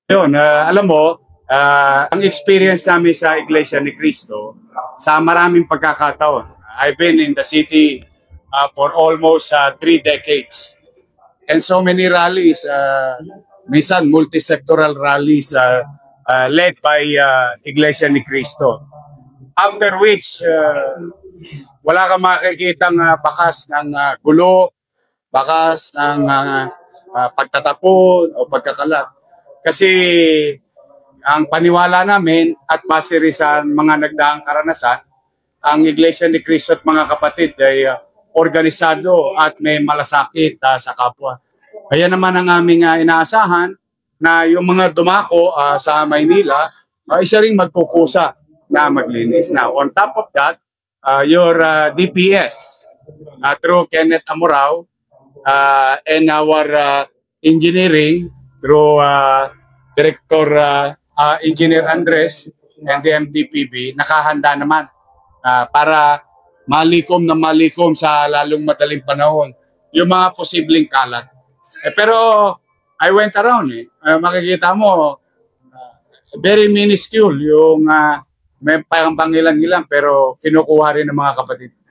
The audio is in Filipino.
Yun, alam mo, ang experience namin sa Iglesia ni Cristo, sa maraming pagkakataon. I've been in the city for almost 3 decades. And so many rallies, minsan multi-sectoral rallies led by Iglesia ni Cristo. After which, wala kang makikitang bakas ng gulo, bakas ng pagtatapon o pagkakalat. Kasi ang paniwala namin at base rin sa mga nagdaang karanasan, ang Iglesia ni Cristo at mga kapatid ay organisado at may malasakit sa kapwa. Kaya naman ang aming inaasahan na yung mga dumako sa Maynila, isa ring magkukusa na maglinis. Now, on top of that, your DPS through Kenneth Amorao and our engineering through Director Engineer Andres and the MTPB, nakahanda naman para malikom na malikom sa lalong madaling panahon yung mga posibleng kalat. Pero I went around makikita mo very minuscule yung may pangilan-ilan pero kinukuha rin ng mga kapatid.